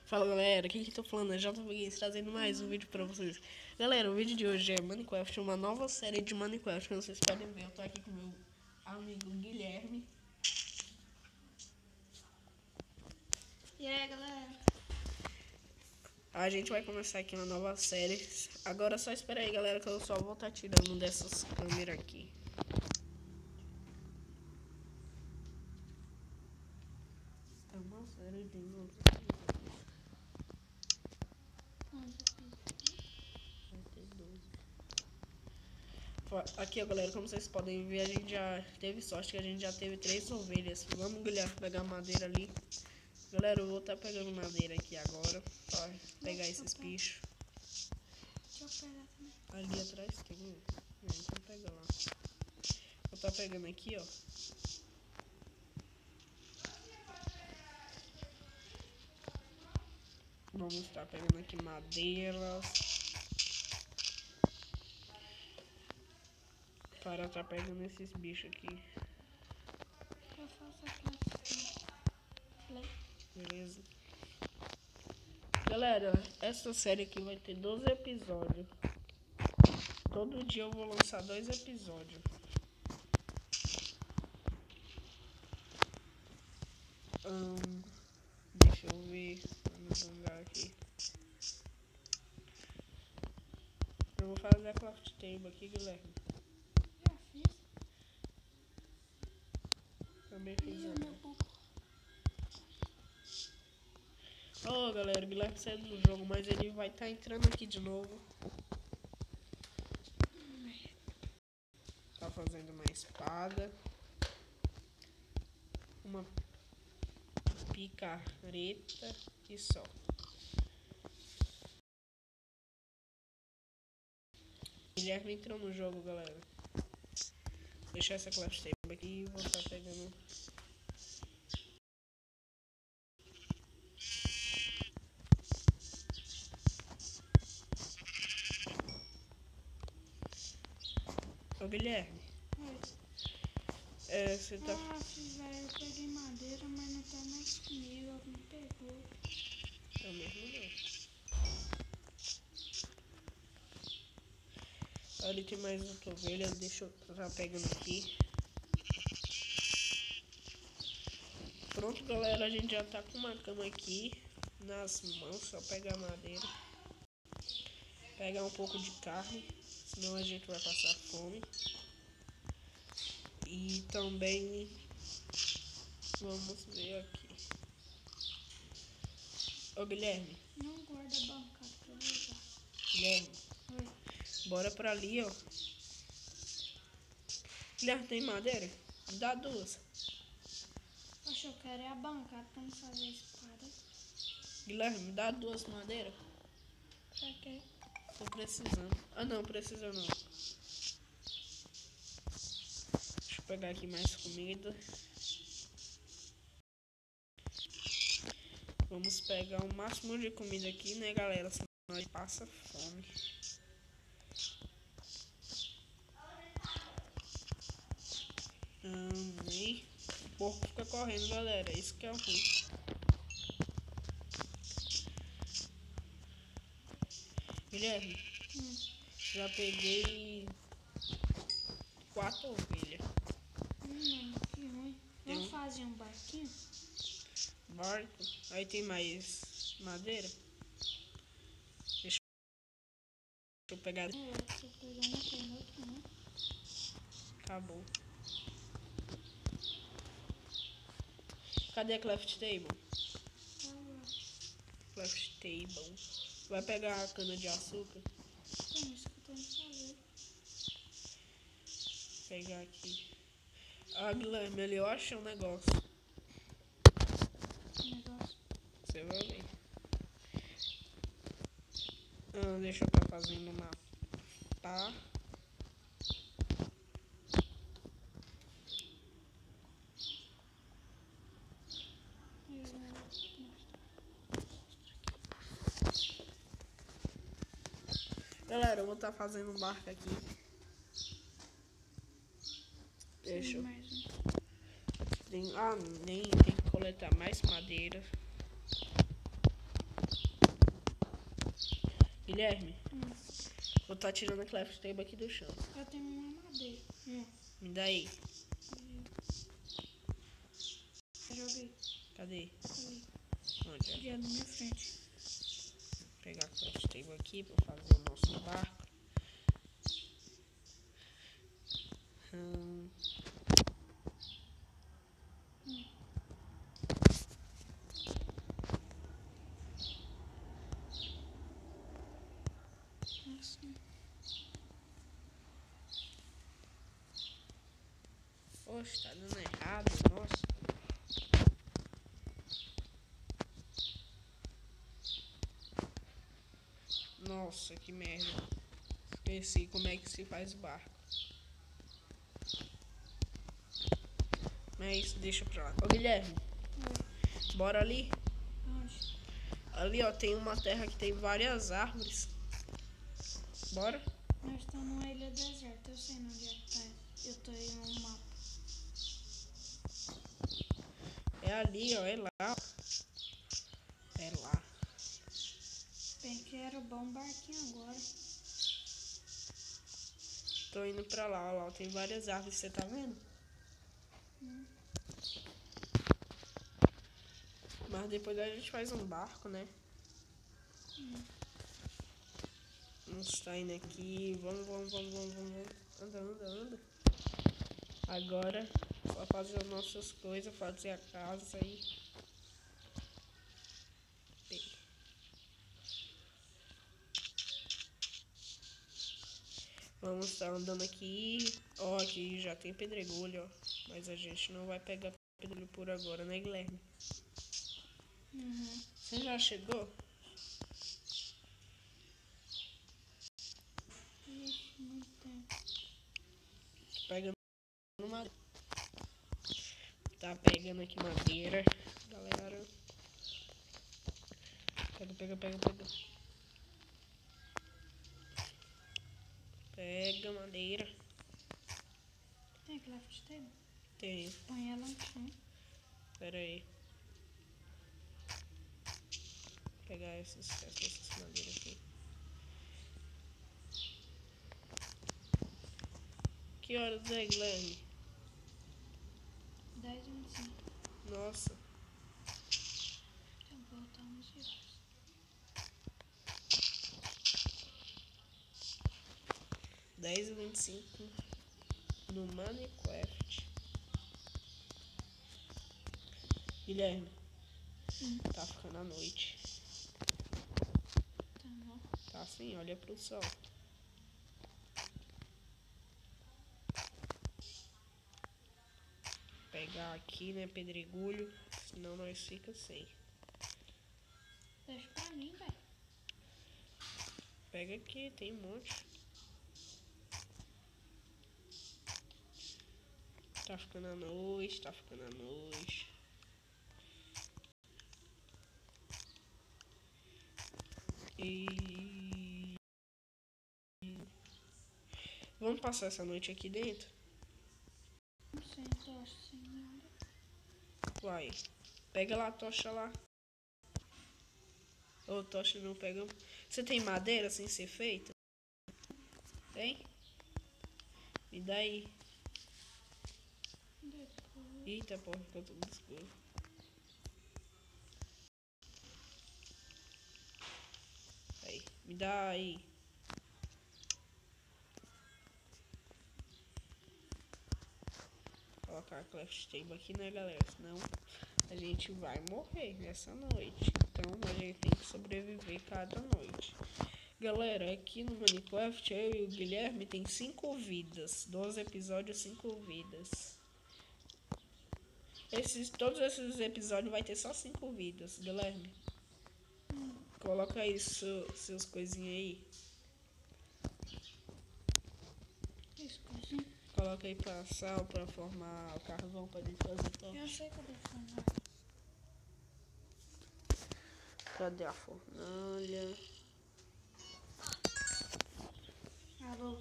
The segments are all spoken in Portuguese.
Fala galera, quem que tá falando é JVGues trazendo mais um vídeo pra vocês. Galera, o vídeo de hoje é Minecraft, uma nova série de Minecraft que vocês podem ver. Eu tô aqui com meu amigo Guilherme. E aí galera? A gente vai começar aqui uma nova série. Agora só espera aí galera, que eu só vou estar tirando dessas câmeras aqui. É uma série de Aqui, ó, galera, como vocês podem ver, a gente já teve sorte que a gente já teve 3 ovelhas. Vamos, Guilherme, pegar madeira ali. Galera, eu vou estar pegando madeira aqui agora pra pegar esses bichos. Deixa eu pegar também. Ali atrás tem um. Então pega lá. Vou estar pegando aqui, ó. Vamos estar pegando aqui madeira para estar pegando esses bichos aqui. Eu faço aqui. Beleza. Galera, essa série aqui vai ter 12 episódios. Todo dia eu vou lançar 2 episódios. Deixa eu ver. Vamos andar aqui. Eu vou fazer a craft table aqui, Guilherme. Já fiz. Também fiz E o meu uma. buco? Ó, galera, o Guilherme saiu do jogo, mas ele vai estar entrando aqui de novo. Tá fazendo uma espada. Uma picareta e só. Guilherme entrou no jogo, galera. Vou deixar essa craft table aqui e vou estar pegando. Ô Guilherme, Oi. você tá. Velho, eu peguei madeira, mas não tá mais comigo. Alguém pegou. Eu mesmo não. Ali tem mais outra ovelha, deixa eu estar pegando aqui. Pronto, galera, a gente já tá com uma cama aqui nas mãos, só pegar madeira. Pegar um pouco de carne, senão a gente vai passar fome. E também vamos ver aqui. Ô Guilherme, Não guarda bancada que eu vou usar. Guilherme, Oi. bora pra ali, ó. Guilherme, tem madeira? Dá 2. Poxa, eu quero é a bancada pra me fazer espada. Guilherme, dá 2 madeiras. Pra quê? Tô precisando. Ah não, precisa não. Deixa eu pegar aqui mais comida. Vamos pegar o máximo de comida aqui, né, galera? Senão a gente passa fome. E o porco fica correndo, galera. Isso que é o ruim. Guilherme, já peguei 4 ovelhas. Que ruim. Vamos fazer um barquinho? Barco. Aí tem mais madeira. Deixa eu pegar. Tô pegando aqui no outro, né? Acabou. Cadê a craft table? Craft table. Vai pegar a cana de açúcar. Então, isso que eu tô indo fazer. Pegar aqui. Ah, Guilherme, ali eu achei um negócio. Negócio. Você vai ver. Deixa eu estar fazendo uma pá. Galera, eu vou estar fazendo um barco aqui. Deixa eu. Nem tem que coletar mais madeira. Guilherme, Hum. vou estar tirando a craft table aqui do chão. Eu tenho uma madeira. Me dá aí. Joguei Cadê? ali. Onde é? Ali na minha frente. Vou pegar a craft table aqui pra fazer o nosso barco. Assim. Poxa, tá dando errado, nossa. Nossa, que merda. Esqueci como é que se faz o barco. Mas deixa pra lá. Ô Guilherme, bora ali? Onde? Ali ó, tem uma terra que tem várias árvores. Bora? Nós estamos numa ilha deserta. Eu sei onde é que tá. Eu tô em um mapa. É ali, ó, é lá. É lá. Bem que era bom um barquinho agora. Tô indo pra lá, ó lá. Tem várias árvores, você tá vendo? Mas depois a gente faz um barco, né? Vamos tá indo aqui. Vamos. Anda. Agora, só fazer as nossas coisas, fazer a casa aí. Vamos estar andando aqui. Ó, aqui já tem pedregulho, ó. Mas a gente não vai pegar pedregulho por agora, né, Guilherme? Você já chegou? Ixi, muito tempo. Pegando madeira. Tá pegando aqui madeira, galera. Pega. Pega madeira. Tem craft table? Tem. Põe ela no chão. Pera aí. Vou pegar essas madeiras aqui. Que horas é, Guilherme? 10h25. Nossa. Então voltar 11 horas. 10h25 no Minecraft. Guilherme, tá ficando à noite. Tá bom. Tá assim, olha pro sol. Pegar aqui, né, pedregulho, senão nós fica sem. Deixa pra mim, velho. Pega aqui, tem um monte. Tá ficando à noite. E vamos passar essa noite aqui dentro? Sem tocha, sem nada. Vai. Pega lá a tocha lá. Ô, tocha não pega. Você tem madeira sem ser feita? Tem? Me dá aí. Depois. Eita, porra, ficou tudo escuro. Aí, me dá aí. Colocar a craft table aqui, né, galera? Senão a gente vai morrer nessa noite. Então a gente tem que sobreviver cada noite. Galera, aqui no Minecraft, eu e o Guilherme tem 5 vidas. 12 episódios, 5 vidas. Todos esses episódios vai ter só 5 vidas, Guilherme. Coloca aí seus coisinhas aí. Isso, coisinha. Coloca aí pra sal, pra formar o carvão, pra gente fazer tocha. Eu sei cadê a fornalha. Cadê a fornalha? Alô?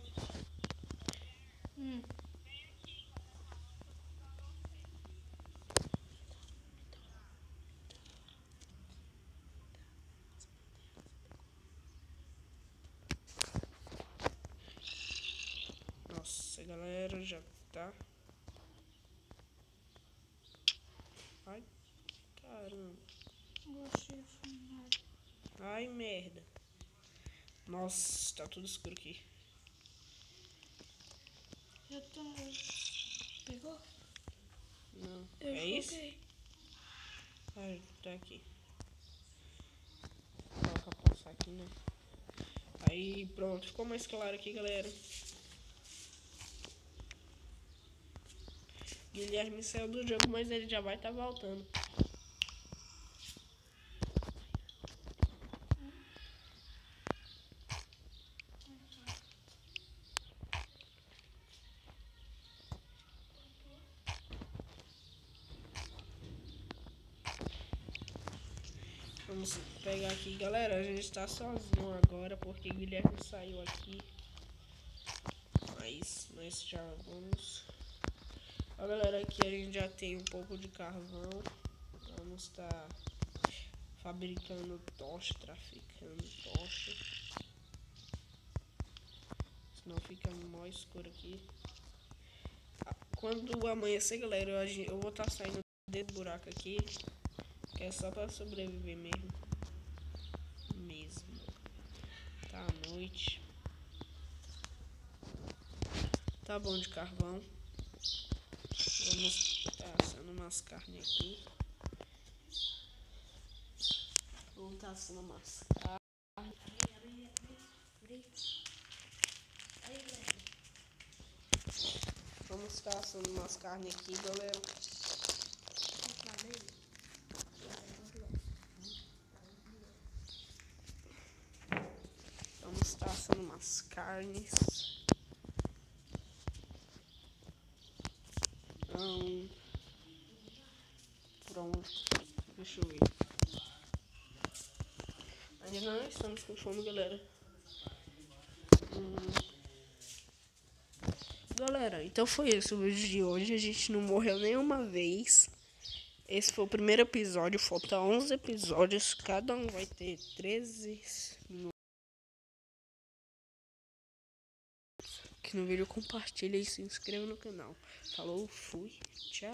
já, tá? Ai, caramba. Você afundado. Ai, merda. Nossa, tá tudo escuro aqui. Eu tô. Pegou? Não, Eu é isso? joguei. Ah, tá aqui. Dá pra passar aqui, né? Aí, pronto. Ficou mais claro aqui, galera. Guilherme saiu do jogo, mas ele já vai estar voltando. Vamos pegar aqui, galera. A gente tá sozinho agora porque Guilherme saiu aqui. Mas nós já vamos. Ó, galera, aqui a gente já tem um pouco de carvão. Vamos estar fabricando tocha, traficando tocha. Senão fica mó escuro aqui. Quando amanhecer, galera, eu vou estar saindo desse buraco aqui. Que é só pra sobreviver mesmo. Tá à noite. Tá bom de carvão. Vamos tá assando umas carnes aqui. Vamos tá assando umas carnes. Vamos estar assando umas carnes aqui, galera. Vamos estar assando umas carnes. Pronto. Deixa eu ver. Ainda não estamos com fome, galera. Galera, então foi esse o vídeo de hoje. A gente não morreu nenhuma vez. Esse foi o primeiro episódio. Faltam 11 episódios. Cada um vai ter 13 minutos. Aqui no vídeo, compartilha e se inscreva no canal. Falou, fui, tchau.